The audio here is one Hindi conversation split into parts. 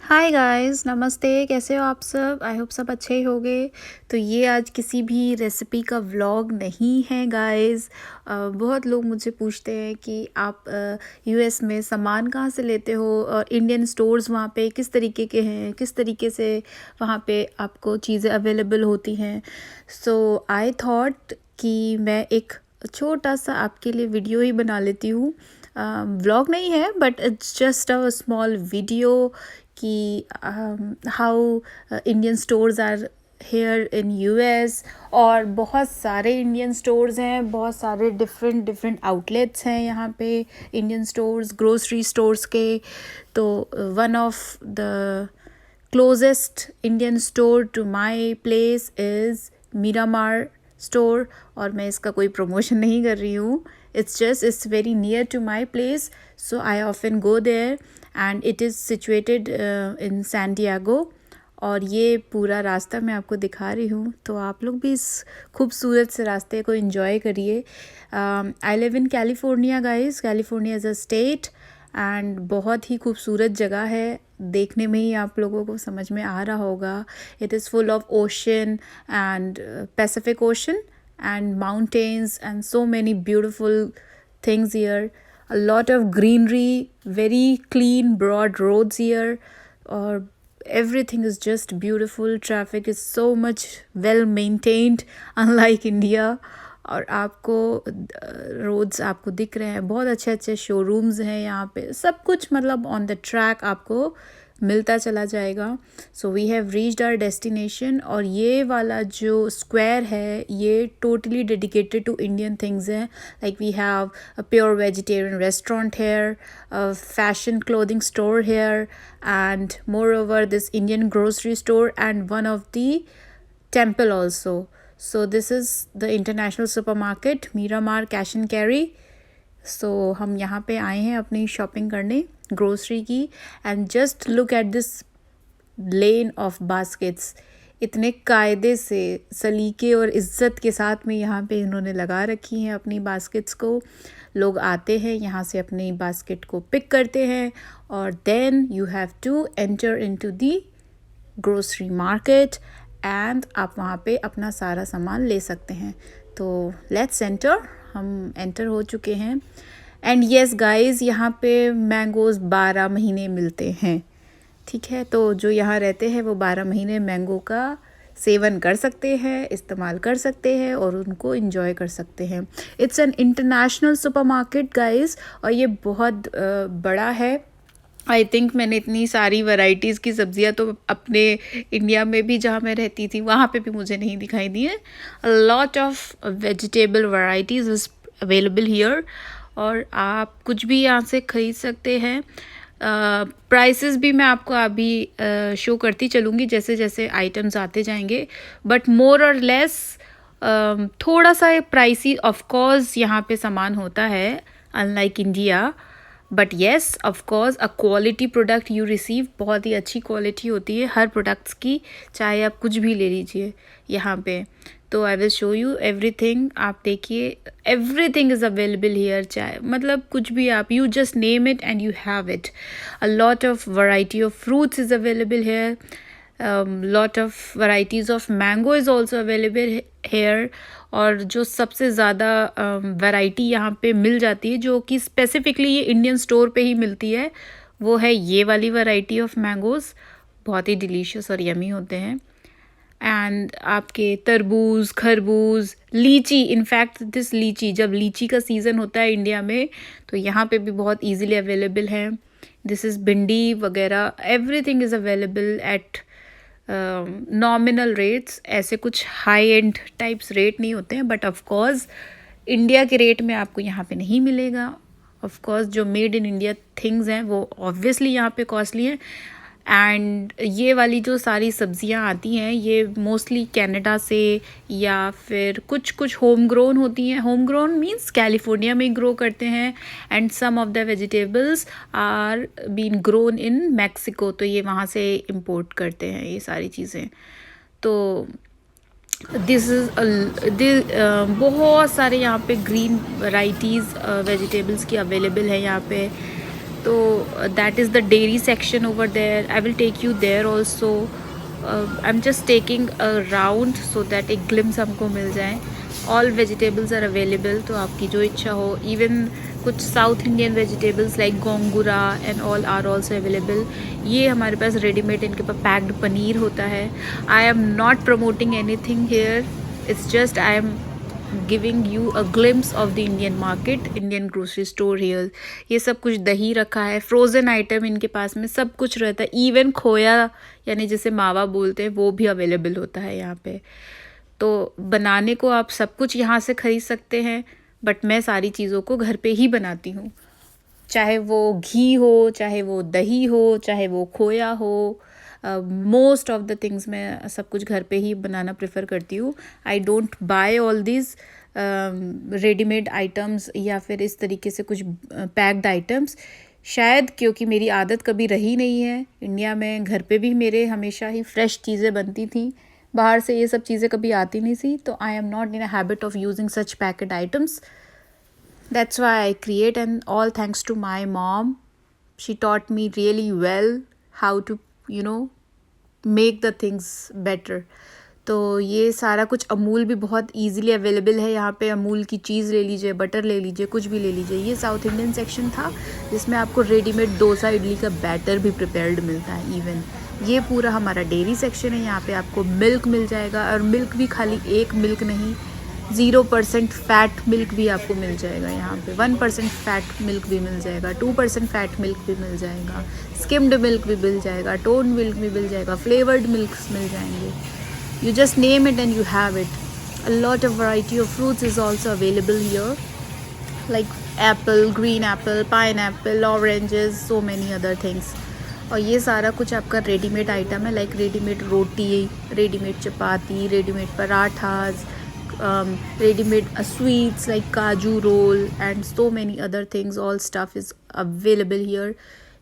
हाय गाइस, नमस्ते। कैसे हो आप सब? आई होप सब अच्छे ही होंगे। तो ये आज किसी भी रेसिपी का व्लॉग नहीं है गाइस। बहुत लोग मुझे पूछते हैं कि आप यूएस में सामान कहाँ से लेते हो और इंडियन स्टोर्स वहाँ पे किस तरीके के हैं, किस तरीके से वहाँ पे आपको चीज़ें अवेलेबल होती हैं। सो आई थॉट कि मैं एक छोटा सा आपके लिए वीडियो ही बना लेती हूँ। व्लॉग नहीं है but it's just a small video कि how Indian stores are here in US. और बहुत सारे इंडियन स्टोर्स हैं, बहुत सारे डिफरेंट डिफरेंट आउटलेट्स हैं यहाँ पे इंडियन स्टोर्स, ग्रोसरी स्टोर्स के। तो one of the closest Indian store to my place is Miramar store. और मैं इसका कोई प्रमोशन नहीं कर रही हूँ, it's very near to my place, so I often go there and it is situated in San Diego। और ये पूरा रास्ता मैं आपको दिखा रही हूँ, तो आप लोग भी इस खूबसूरत से रास्ते को एंजॉय करिए। I live in California guys. California is a state and बहुत ही खूबसूरत जगह है। देखने में ही आप लोगों को समझ में आ रहा होगा। It is full of ocean and Pacific ocean and mountains and so many beautiful things here. A lot of greenery, very clean broad roads here, or everything is just beautiful. Traffic is so much well maintained unlike India। और आपको रोड्स आपको दिख रहे हैं, बहुत अच्छे अच्छे शोरूम्स हैं यहाँ पे, सब कुछ मतलब ऑन द ट्रैक आपको मिलता चला जाएगा। So we have reached our destination. और ये वाला जो स्क्वायर है ये totally dedicated to Indian things हैं। Like we have a pure vegetarian restaurant here, a fashion clothing store here, and more over this Indian grocery store and one of the temple also। So this is the international supermarket Miramar Cash and Carry। सो हम यहाँ पे आए हैं अपनी शॉपिंग करने ग्रोसरी की। And just look at this lane of baskets. इतने कायदे से, सलीके और इज़्ज़त के साथ में यहाँ पे इन्होंने लगा रखी हैं अपनी बास्केट्स को। लोग आते हैं यहाँ से अपनी बास्केट को पिक करते हैं और then you have to enter into the grocery market and आप वहाँ पे अपना सारा सामान ले सकते हैं। तो लेट्स एंटर। हम एंटर हो चुके हैं। एंड येस गाइस, यहाँ पे मैंगोज़ 12 महीने मिलते हैं। ठीक है, तो जो यहाँ रहते हैं वो 12 महीने मैंगो का सेवन कर सकते हैं, इस्तेमाल कर सकते हैं और उनको इंजॉय कर सकते हैं। It's an international supermarket guys, और ये बहुत बड़ा है। आई थिंक मैंने इतनी सारी वैरायटीज़ की सब्ज़ियाँ तो अपने इंडिया में भी, जहाँ मैं रहती थी वहाँ पे भी मुझे नहीं दिखाई दी है। A lot of vegetable varieties is available here, और आप कुछ भी यहाँ से ख़रीद सकते हैं। प्राइसेस भी मैं आपको अभी शो करती चलूँगी जैसे जैसे आइटम्स आते जाएंगे, बट मोर और लेस थोड़ा सा प्राइसी ऑफ कोर्स यहाँ पे सामान होता है unlike India. But yes of course a quality product you receive. बहुत ही अच्छी क्वालिटी होती है हर प्रोडक्ट्स की, चाहे आप कुछ भी ले लीजिए यहाँ पे। तो I will show you everything. आप देखिए, एवरीथिंग इज़ अवेलेबल हियर। चाहे मतलब कुछ भी आप, you just name it and you have it. A lot of variety of fruits is available here. Lot of varieties of mango is also available hair. और जो सबसे ज़्यादा वैरायटी यहाँ पे मिल जाती है, जो कि स्पेसिफ़िकली ये इंडियन स्टोर पे ही मिलती है, वो है ये वाली वैरायटी ऑफ मैंगोज़। बहुत ही डिलीशियस और यमी होते हैं। एंड आपके तरबूज, खरबूज, लीची, इनफैक्ट दिस लीची, जब लीची का सीज़न होता है इंडिया में तो यहाँ पे भी बहुत ईजीली अवेलेबल है। दिस इज़ भिंडी वगैरह, everything is available at nominal rates. ऐसे कुछ हाई एंड टाइप्स रेट नहीं होते हैं, बट ऑफ कोर्स इंडिया के रेट में आपको यहाँ पे नहीं मिलेगा। ऑफ कोर्स जो मेड इन इंडिया थिंग्स हैं वो ऑब्वियसली यहाँ पे कॉस्टली हैं। एंड ये वाली जो सारी सब्जियां आती हैं ये मोस्टली कनाडा से, या फिर कुछ कुछ होम ग्रोन होती हैं। होम ग्रोन मीन्स कैलिफोर्निया में ग्रो करते हैं। And some of the vegetables are been grown in Mexico, तो ये वहाँ से इंपोर्ट करते हैं ये सारी चीज़ें। तो दिस इज़ बहुत सारे यहाँ पे ग्रीन वैराइटीज़ वेजिटेबल्स की अवेलेबल है यहाँ पे। तो that is the dairy section over there. I will take you there also. I am just taking a round so that एक ग्लिम्स हमको मिल जाए. ऑल वेजिटेबल्स आर अवेलेबल, तो आपकी जो इच्छा हो. इवन कुछ south Indian vegetables like gongura and all are also available. ये हमारे पास रेडीमेड इनके पास पैक्ड पनीर होता है. I am not promoting any thing here, it's just I am giving you a glimpse of the Indian market, Indian grocery store here. ये सब कुछ दही रखा है, फ्रोज़न आइटम इनके पास में सब कुछ रहता है. इवन खोया यानी जिसे मावा बोलते हैं वो भी अवेलेबल होता है यहाँ पे. तो बनाने को आप सब कुछ यहाँ से ख़रीद सकते हैं, बट मैं सारी चीज़ों को घर पे ही बनाती हूँ. चाहे वो घी हो, चाहे वो दही हो, चाहे वो खोया हो, मोस्ट ऑफ द थिंग्स मैं सब कुछ घर पे ही बनाना प्रेफर करती हूँ. I don't buy all this readymade items या फिर इस तरीके से कुछ पैक्ड आइटम्स, शायद क्योंकि मेरी आदत कभी रही नहीं है. इंडिया में घर पे भी मेरे हमेशा ही फ्रेश चीज़ें बनती थी, बाहर से ये सब चीज़ें कभी आती नहीं थी. तो I am not in a habit of using such packed items. That's why I create, and all thanks to my mom. She taught me really well how to, make the things better. तो ये सारा कुछ अमूल भी बहुत इजीली अवेलेबल है यहाँ पे. अमूल की चीज़ ले लीजिए, बटर ले लीजिए, कुछ भी ले लीजिए. ये साउथ इंडियन सेक्शन था जिसमें आपको रेडीमेड डोसा इडली का बैटर भी प्रिपेयर्ड मिलता है. इवन ये पूरा हमारा डेयरी सेक्शन है. यहाँ पे आपको मिल्क मिल जाएगा, और मिल्क भी खाली एक मिल्क नहीं, 0% फैट मिल्क भी आपको मिल जाएगा यहाँ पे. 1% फैट मिल्क भी मिल जाएगा, 2% फैट मिल्क भी मिल जाएगा, स्किम्ड मिल्क भी मिल जाएगा, टोन मिल्क भी मिल जाएगा, फ्लेवर्ड मिल्क्स मिल जाएंगे. You just name it and you have it. A lot of variety of fruits is also available here, like apple, green apple, pineapple, oranges, so many other things. और ये सारा कुछ आपका रेडीमेड आइटम है, like readymade roti, readymade chapati, readymade parathas, ready-made sweets like kaju roll and so many other things. All stuff is available here.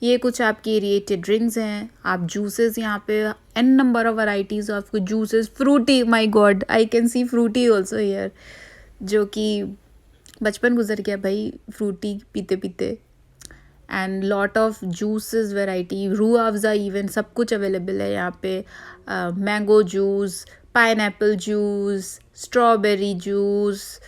ये कुछ आपकी एरिएटेड ड्रिंक्स हैं. आप जूसेस यहाँ पे n number of varieties of juices. Frooti, my god, I can see Frooti also here, जो कि बचपन गुजर गया भाई फ्रूटी पीते पीते. And lot of juices variety, Rooh Afza even, सब कुछ अवेलेबल है यहाँ पे. Mango juice, pineapple juice, strawberry juice,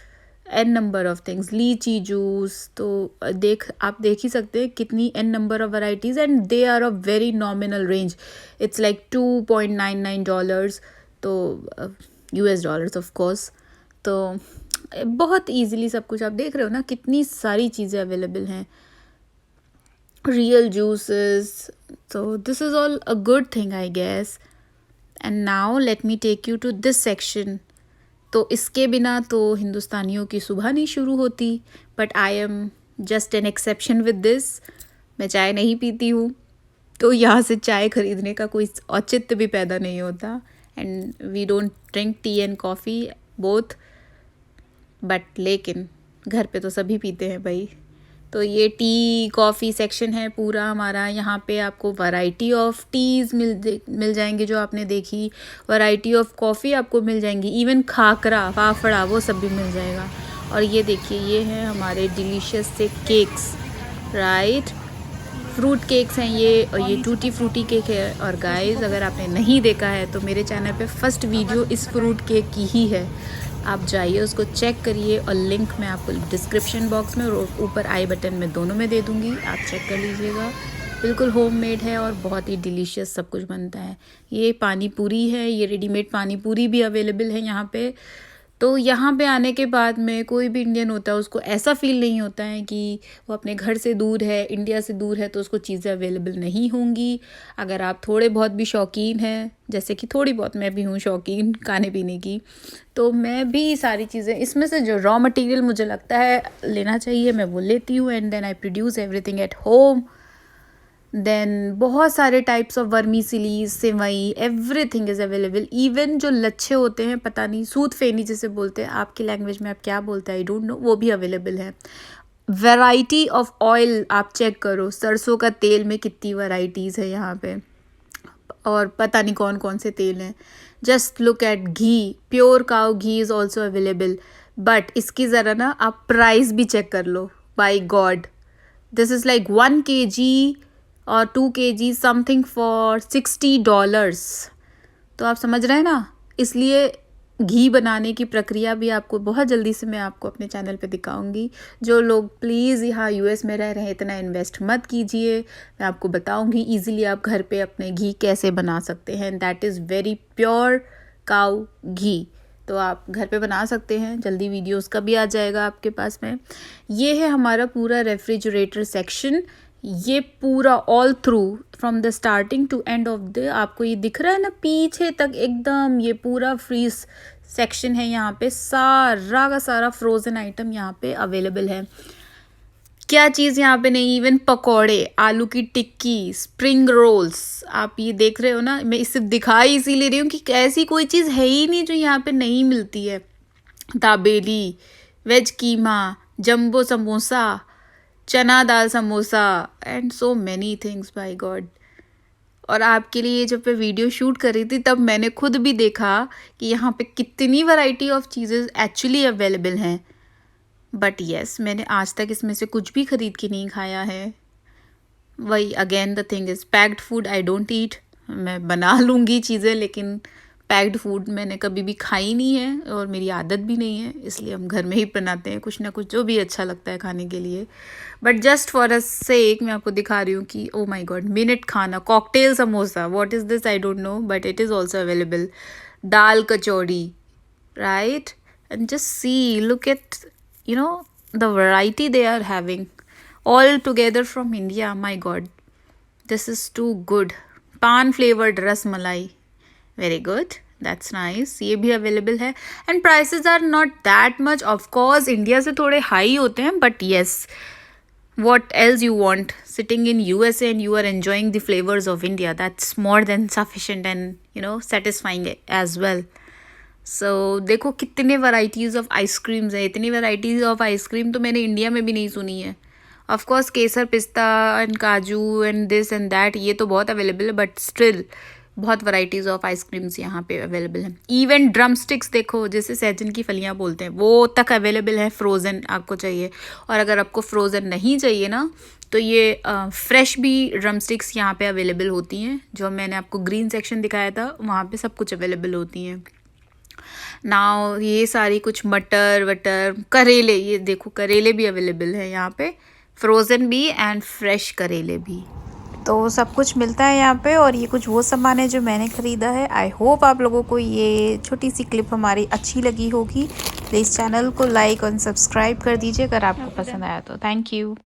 n number of things, lychee juice. तो आप देख ही सकते हैं कितनी n number of varieties, and they are a very nominal range. It's like $2.99, तो US ऑफ कोर्स. तो बहुत ईजीली सब कुछ आप देख रहे हो ना, कितनी सारी चीज़ें अवेलेबल हैं. Real juices. तो this is all a good thing I guess. And now let me take you to this section. तो इसके बिना तो हिंदुस्तानियों की सुबह नहीं शुरू होती, but I am just an exception with this. मैं चाय नहीं पीती हूँ, तो यहाँ से चाय ख़रीदने का कोई औचित्य भी पैदा नहीं होता. And we don't drink tea and coffee both, but लेकिन घर पे तो सभी पीते हैं भाई. तो ये टी कॉफ़ी सेक्शन है पूरा हमारा. यहाँ पे आपको वैरायटी ऑफ टीज़ मिल जाएंगी जो आपने देखी, वैरायटी ऑफ कॉफ़ी आपको मिल जाएंगी, इवन खाकरा, फाफड़ा, वो सब भी मिल जाएगा. और ये देखिए, ये हैं हमारे डिलीशियस से केक्स, राइट. फ्रूट केक्स हैं ये, और ये टूटी फ्रूटी केक है. और गाइस, अगर आपने नहीं देखा है तो मेरे चैनल पे फर्स्ट वीडियो इस फ्रूट केक की ही है. आप जाइए, उसको चेक करिए, और लिंक मैं आपको डिस्क्रिप्शन बॉक्स में और ऊपर आई बटन में दोनों में दे दूँगी. आप चेक कर लीजिएगा. बिल्कुल होममेड है और बहुत ही डिलीशियस सब कुछ बनता है. ये पानी पूरी है, ये रेडीमेड पानी पूरी भी अवेलेबल है यहाँ पे. तो यहाँ पे आने के बाद में कोई भी इंडियन होता है, उसको ऐसा फील नहीं होता है कि वो अपने घर से दूर है, इंडिया से दूर है, तो उसको चीज़ें अवेलेबल नहीं होंगी. अगर आप थोड़े बहुत भी शौकीन हैं, जैसे कि थोड़ी बहुत मैं भी हूँ शौकीन खाने पीने की, तो मैं भी सारी चीज़ें इसमें से जो रॉ मटेरियल मुझे लगता है लेना चाहिए मैं वो लेती हूँ. And then I produce everything at home. Then बहुत सारे types of vermicellis, sevai, everything is available. Even जो लच्छे होते हैं, पता नहीं सूत फेनी जिसे बोलते हैं, आपकी लैंग्वेज में आप क्या बोलते हैं आई डोंट नो, वो भी अवेलेबल है. वैरायटी ऑफ ऑयल आप चेक करो, सरसों का तेल में कितनी वैराइटीज़ है यहाँ पे, और पता नहीं कौन कौन से तेल हैं. Just look at ghee, pure cow ghee is also available. But इसकी ज़रा ना आप प्राइस भी चेक कर लो. By god, this is like 1 kg और 2 kg समथिंग फॉर $60। तो आप समझ रहे हैं ना, इसलिए घी बनाने की प्रक्रिया भी आपको बहुत जल्दी से मैं आपको अपने चैनल पे दिखाऊंगी। जो लोग प्लीज़ यहाँ यूएस में रह रहे हैं इतना इन्वेस्ट मत कीजिए, मैं आपको बताऊंगी इजीली आप घर पे अपने घी कैसे बना सकते हैं। दैट इज़ वेरी प्योर काऊ घी, तो आप घर पे बना सकते हैं। जल्दी वीडियोस का भी आ जाएगा आपके पास में। ये है हमारा पूरा रेफ्रिजरेटर सेक्शन, ये पूरा all through from the starting to end of the, आपको ये दिख रहा है ना पीछे तक एकदम, ये पूरा फ्रीज सेक्शन है। यहाँ पे सारा का सारा फ्रोज़न आइटम यहाँ पे अवेलेबल है। क्या चीज़ यहाँ पे नहीं, इवन पकौड़े, आलू की टिक्की, स्प्रिंग रोल्स, आप ये देख रहे हो ना, मैं इसे दिखाई इसीलिए रही हूँ कि ऐसी कोई चीज़ है ही नहीं जो यहाँ पे नहीं मिलती है। Dabeli, veg keema, jumbo samosa, chana dal samosa and so many things, by god. और आपके लिए जब मैं वीडियो शूट कर रही थी तब मैंने खुद भी देखा कि यहाँ पे कितनी वैरायटी ऑफ चीज़ें एक्चुअली अवेलेबल हैं। बट येस, मैंने आज तक इसमें से कुछ भी ख़रीद के नहीं खाया है। वही again the thing is packed food I don't eat. मैं बना लूँगी चीज़ें, लेकिन पैक्ड फूड मैंने कभी भी खाई नहीं है और मेरी आदत भी नहीं है, इसलिए हम घर में ही बनाते हैं कुछ ना कुछ जो भी अच्छा लगता है खाने के लिए। बट जस्ट फॉर अ सेक मैं आपको दिखा रही हूँ कि ओ माय गॉड, मिनट खाना, cocktail samosa, what is this I don't know, but it is also available. Dal kachori, right, and just see, look at you know the variety they are having all together from India. My god, this is too good. Pan flavored ras malai, very good, that's nice, ये भी available है। and prices are not that much, of course India से थोड़े high होते हैं, but yes, what else you want, sitting in USA and you are enjoying the flavors of India, that's more than sufficient and satisfying as well। सो देखो कितने वैराइटीज़ ऑफ आइसक्रीम्स है, इतनी वैराइटीज़ ऑफ आइसक्रीम तो मैंने इंडिया में भी नहीं सुनी है। ऑफ कोर्स केसर पिस्ता एंड काजू एंड दिस एंड दैट ये तो बहुत अवेलेबल है, बट स्टिल बहुत वैराइटीज़ ऑफ आइसक्रीम्स यहाँ पे अवेलेबल हैं। इवन ड्रम स्टिक्स देखो, जैसे सहजन की फलियाँ बोलते हैं, वो तक अवेलेबल है फ्रोज़न आपको चाहिए। और अगर आपको फ्रोज़न नहीं चाहिए ना, तो ये फ्रेश भी ड्रम स्टिक्स यहाँ पे अवेलेबल होती हैं। जो मैंने आपको ग्रीन सेक्शन दिखाया था वहाँ पे सब कुछ अवेलेबल होती हैं। नाउ ये सारी कुछ मटर वटर, करेले, ये देखो करेले भी अवेलेबल है यहाँ पे, फ्रोज़न भी एंड फ्रेश करेले भी, तो सब कुछ मिलता है यहाँ पे। और ये कुछ वो सामान है जो मैंने ख़रीदा है। आई होप आप लोगों को ये छोटी सी क्लिप हमारी अच्छी लगी होगी। प्लीज़ चैनल को लाइक और सब्सक्राइब कर दीजिए अगर आपको पसंद आया तो। Thank you.